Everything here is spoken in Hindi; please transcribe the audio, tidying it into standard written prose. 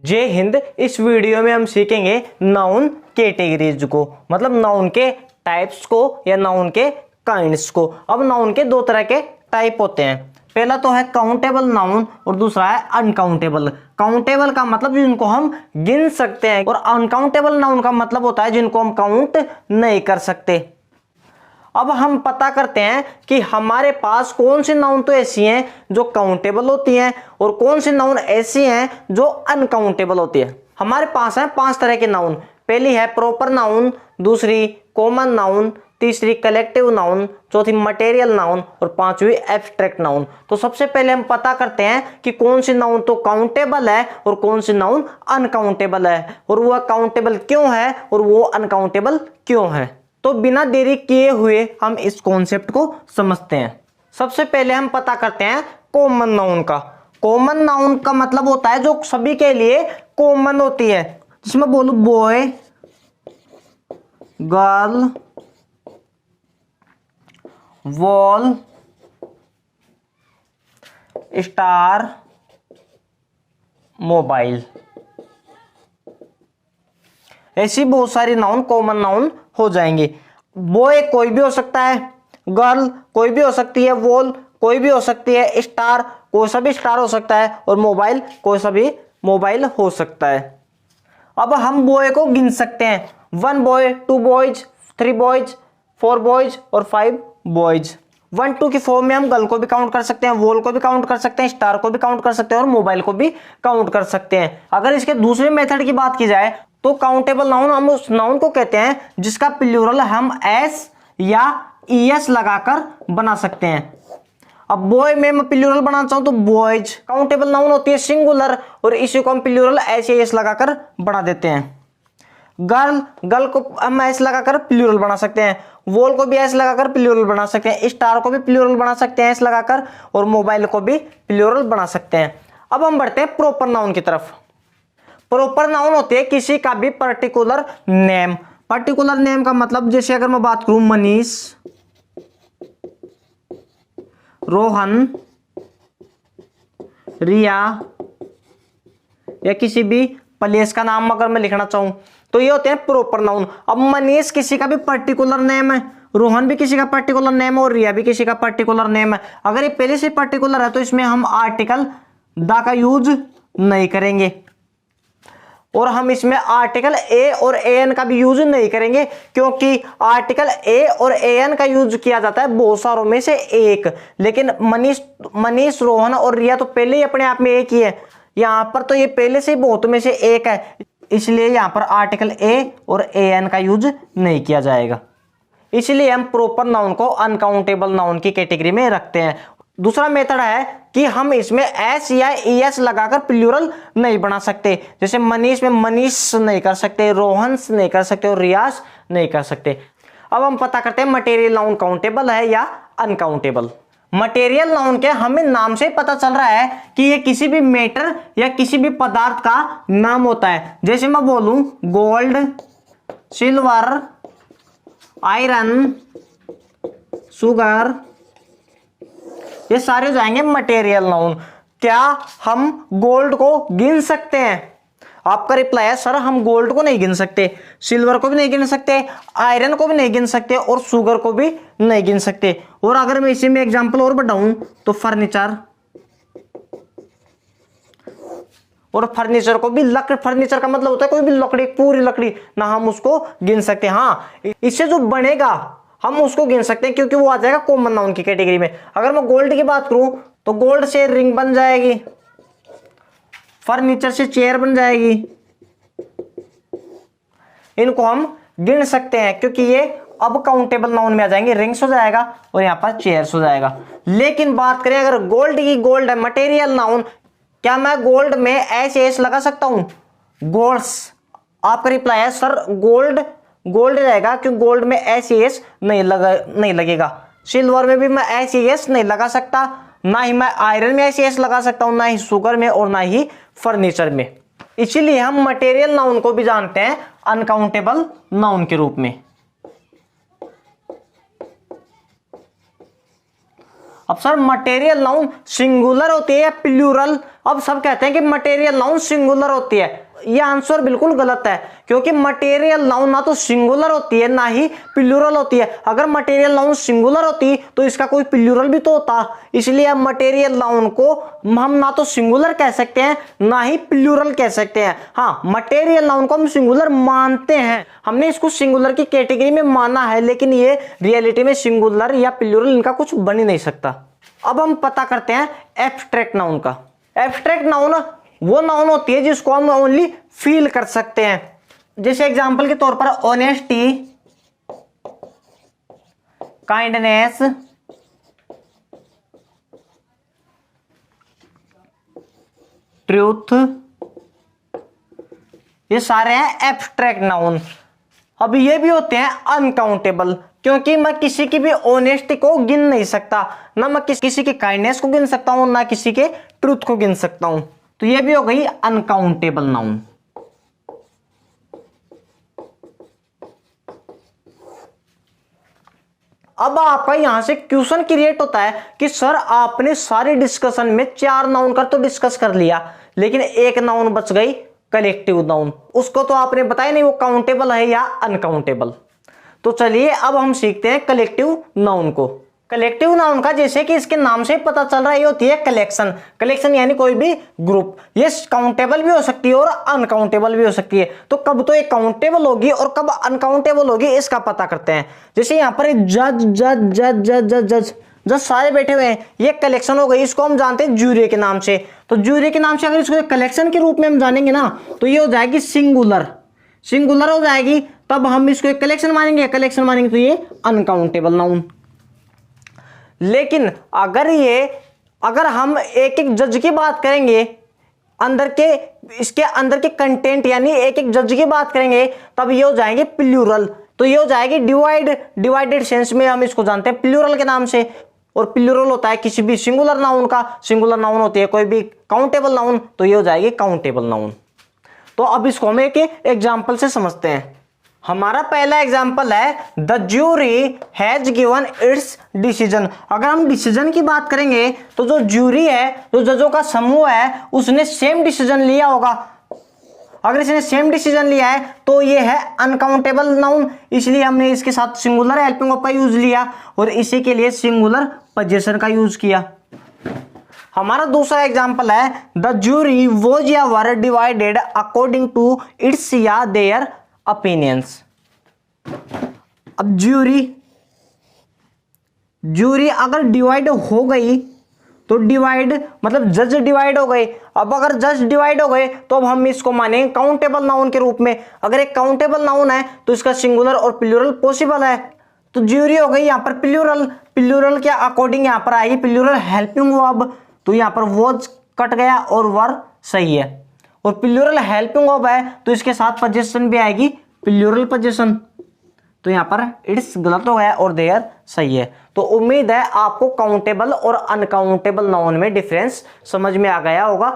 जय हिंद। इस वीडियो में हम सीखेंगे नाउन कैटेगरीज को, मतलब नाउन के टाइप्स को या नाउन के काइंड्स को। अब नाउन के दो तरह के टाइप होते हैं। पहला तो है काउंटेबल नाउन और दूसरा है अनकाउंटेबल। काउंटेबल का मतलब जिनको हम गिन सकते हैं और अनकाउंटेबल नाउन का मतलब होता है जिनको हम काउंट नहीं कर सकते। अब हम पता करते हैं कि हमारे पास कौन सी नाउन तो ऐसी हैं जो काउंटेबल होती हैं और कौन सी नाउन ऐसी हैं जो अनकाउंटेबल होती है। हमारे पास है 5 तरह के नाउन। पहली है प्रॉपर नाउन, दूसरी कॉमन नाउन, तीसरी कलेक्टिव नाउन, चौथी मटेरियल नाउन और पांचवी एब्स्ट्रैक्ट नाउन। तो सबसे पहले हम पता करते हैं कि कौन सी नाउन तो काउंटेबल है और कौन सी नाउन अनकाउंटेबल है, और वह काउंटेबल क्यों है और वो अनकाउंटेबल क्यों है। तो बिना देरी किए हुए हम इस कॉन्सेप्ट को समझते हैं। सबसे पहले हम पता करते हैं कॉमन नाउन का। कॉमन नाउन का मतलब होता है जो सभी के लिए कॉमन होती है, जिसमें बोलूं boy, girl, wall, star, mobile. ऐसी बहुत सारी नाउन कॉमन नाउन हो जाएंगे। बॉय कोई भी हो सकता है, गर्ल कोई भी हो सकती है, वॉल कोई भी हो सकती है, स्टार कोई सा भी स्टार हो सकता है और मोबाइल कोई सा भी मोबाइल हो सकता है। अब हम बॉय को गिन सकते हैं। 1 बॉय, 2 बॉयज, 3 बॉयज, 4 बॉयज और 5 बॉयज। 1 2 की फॉर्म में हम गर्ल को भी काउंट कर सकते हैं, वॉल को भी काउंट कर सकते हैं, स्टार को भी काउंट कर सकते हैं और मोबाइल को भी काउंट कर सकते हैं। अगर इसके दूसरे मेथड की बात की जाए तो काउंटेबल नाउन हम उस नाउन को कहते हैं जिसका प्लूरल हम एस या ईएस लगाकर बना सकते हैं। अब बॉय में मैं प्लूरल बनाना चाहूं तो बॉयज। काउंटेबल नाउन होती है सिंगुलर और इसी को हम प्लूरल एस या एस लगाकर बना देते हैं। गर्ल को हम एस लगाकर प्लूरल बना सकते हैं, वॉल को भी एस लगाकर प्लूरल बना सकते हैं, स्टार को भी प्लूरल बना सकते हैं एस लगाकर और मोबाइल को भी प्लूरल बना सकते हैं। अब हम बढ़ते हैं प्रॉपर नाउन की तरफ। प्रॉपर नाउन होते हैं किसी का भी पर्टिकुलर नेम। पर्टिकुलर नेम का मतलब जैसे अगर मैं बात करूं मनीष, रोहन, रिया या किसी भी प्लेस का नाम अगर मैं लिखना चाहूं तो ये होते हैं प्रॉपर नाउन। अब मनीष किसी का भी पर्टिकुलर नेम है, रोहन भी किसी का पर्टिकुलर नेम है और रिया भी किसी का पर्टिकुलर नेम है। अगर ये पहले से पर्टिकुलर है तो इसमें हम आर्टिकल द का यूज नहीं करेंगे और हम इसमें आर्टिकल ए और ए एन का भी यूज नहीं करेंगे, क्योंकि आर्टिकल ए और ए एन का यूज किया जाता है बहुत सारों में से एक। लेकिन मनीष, रोहन और रिया तो पहले ही अपने आप में एक ही है, यहां पर तो ये पहले से बहुत में से एक है, इसलिए यहां पर आर्टिकल ए और ए एन का यूज नहीं किया जाएगा। इसलिए हम प्रॉपर नाउन को अनकाउंटेबल नाउन की कैटेगरी में रखते हैं। दूसरा मेथड है कि हम इसमें एस या ईएस लगाकर प्लूरल नहीं बना सकते। जैसे मनीष में मनीष नहीं कर सकते, रोहन नहीं कर सकते और रियाज नहीं कर सकते। अब हम पता करते हैं मटेरियल नाउन काउंटेबल है या अनकाउंटेबल। मटेरियल नाउन के हमें नाम से पता चल रहा है कि ये किसी भी मैटर या किसी भी पदार्थ का नाम होता है। जैसे मैं बोलूं गोल्ड, सिल्वर, आयरन, शुगर, ये सारे हो जाएंगे मटेरियल नाउन। क्या हम गोल्ड को गिन सकते हैं? आपका रिप्लाई है सर हम गोल्ड को नहीं गिन सकते, सिल्वर को भी नहीं गिन सकते, आयरन को भी नहीं गिन सकते और शुगर को भी नहीं गिन सकते। और अगर मैं इसी में एग्जांपल और बढ़ाऊं तो फर्नीचर, और फर्नीचर को भी फर्नीचर का मतलब होता है कोई भी लकड़ी, पूरी लकड़ी ना हम उसको गिन सकते। हाँ, इससे जो बनेगा हम उसको गिन सकते हैं क्योंकि वो आ जाएगा कॉमन नाउन की कैटेगरी में। अगर मैं गोल्ड की बात करूं तो गोल्ड से रिंग बन जाएगी, फर्नीचर से चेयर बन जाएगी, इनको हम गिन सकते हैं क्योंकि ये अब काउंटेबल नाउन में आ जाएंगे। रिंग्स हो जाएगा और यहां पर चेयर्स हो जाएगा। लेकिन बात करें अगर गोल्ड की, गोल्ड है मटेरियल नाउन, क्या मैं गोल्ड में एस एस लगा सकता हूं? गोल्ड्स। आपका रिप्लाई है सर गोल्ड गोल्ड रहेगा क्योंकि गोल्ड में एस एस नहीं लगेगा। सिल्वर में भी मैं एस एस नहीं लगा सकता, ना ही मैं आयरन में एस एस लगा सकता हूं, ना ही शुगर में और ना ही फर्नीचर में। इसीलिए हम मटेरियल नाउन को भी जानते हैं अनकाउंटेबल नाउन के रूप में। अब सर मटेरियल नाउन सिंगुलर होती है या प्लूरल? अब सब कहते हैं कि मटेरियल नाउन सिंगुलर होती है। ये आंसर बिल्कुल गलत है, क्योंकि मटेरियल नाउन ना तो सिंगुलर होती है ना ही प्लूरल होती है। अगर मटेरियल नाउन सिंगुलर होती तो इसका कोई प्लूरल भी तो होता, इसलिए अब मटेरियल नाउन को हम ना तो सिंगुलर कह सकते हैं ना ही प्लूरल कह सकते हैं। हाँ, मटेरियल नाउन को हम सिंगुलर मानते हैं, हमने इसको सिंगुलर की कैटेगरी में माना है, लेकिन ये रियलिटी में सिंगुलर या प्लूरल इनका कुछ बन ही नहीं सकता। अब हम पता करते हैं एब्स्ट्रैक्ट नाउन का। एब्स्ट्रैक्ट नाउन वो नाउन होती है जिसको हम ओनली फील कर सकते हैं। जैसे एग्जांपल के तौर पर ऑनेस्टी, काइंडनेस, ट्रूथ, ये सारे हैं एब्स्ट्रैक्ट नाउन। अब ये भी होते हैं अनकाउंटेबल, क्योंकि मैं किसी की भी ऑनेस्टी को गिन नहीं सकता, ना मैं किसी की काइंडनेस को गिन सकता हूं, ना किसी के ट्रूथ को गिन सकता हूं। तो ये भी हो गई अनकाउंटेबल नाउन। अब आपका यहां से क्वेश्चन क्रिएट होता है कि सर आपने सारी डिस्कशन में 4 नाउन का तो डिस्कस कर लिया, लेकिन एक नाउन बच गई, कलेक्टिव नाउन। उसको तो आपने बताया नहीं वो काउंटेबल है या अनकाउंटेबल। तो चलिए अब हम सीखते हैं कलेक्टिव नाउन को। कलेक्टिव नाउन का जैसे कि इसके नाम से पता चल रहा है, ये होती है कलेक्शन। कलेक्शन यानी कोई भी ग्रुप। ये काउंटेबल भी हो सकती है और अनकाउंटेबल भी हो सकती है। तो कब तो ये काउंटेबल होगी और कब अनकाउंटेबल होगी इसका पता करते हैं। जैसे यहाँ पर जज जज जज जज जज जज जज सारे बैठे हुए हैं, ये कलेक्शन हो गई। इसको हम जानते हैं ज्यूरी के नाम से। तो ज्यूरी के नाम से अगर इसको कलेक्शन के रूप में हम जानेंगे ना, तो ये हो जाएगी सिंगुलर। सिंगुलर हो जाएगी तब हम इसको एक कलेक्शन मानेंगे, कलेक्शन मानेंगे तो ये अनकाउंटेबल नाउन। लेकिन अगर हम एक एक जज की बात करेंगे, इसके अंदर के कंटेंट यानी एक एक जज की बात करेंगे, तब ये हो जाएंगे प्लूरल। तो ये हो जाएगी डिवाइडेड सेंस में हम इसको जानते हैं प्लूरल के नाम से। और प्लूरल होता है किसी भी सिंगुलर नाउन का। सिंगुलर नाउन होती है कोई भी काउंटेबल नाउन, तो ये हो जाएगी काउंटेबल नाउन। तो अब इसको हम एक एग्जाम्पल से समझते हैं। हमारा पहला एग्जाम्पल है the jury has given it's decision. अगर हम डिसीजन की बात करेंगे तो जो ज्यूरी है, जो जजों का समूह है, उसने सेम डिसीजन लिया होगा। अगर इसने सेम डिसीजन लिया है तो ये है अनकाउंटेबल नाउन, इसलिए हमने इसके साथ सिंगुलर हेल्पिंग ऑफ का यूज लिया और इसी के लिए सिंगुलर पोजीशन का यूज किया। हमारा दूसरा एग्जाम्पल है द ज्यूरी वॉज या were divided according to its या देयर ओपिनियंस। अब ज्यूरी अगर डिवाइड हो गई तो डिवाइड मतलब जज डिवाइड हो गए। अब अगर जज डिवाइड हो गए तो अब हम इसको मानेंगे काउंटेबल नाउन के रूप में। अगर एक काउंटेबल नाउन है तो इसका सिंगुलर और प्लूरल पॉसिबल है। तो ज्यूरी हो गई यहाँ पर प्लूरल के अकॉर्डिंग यहाँ पर आएगी प्लूरल हेल्पिंग वर्ब। तो यहाँ पर वॉज कट गया और वर सही है। और प्लूरल हेल्पिंग वर्ब है तो इसके साथ पोजीशन भी आएगी प्लूरल पोजीशन। तो यहाँ पर इट्स गलत हो गया और देयर सही है। तो उम्मीद है आपको काउंटेबल और अनकाउंटेबल नाउन में डिफरेंस समझ में आ गया होगा।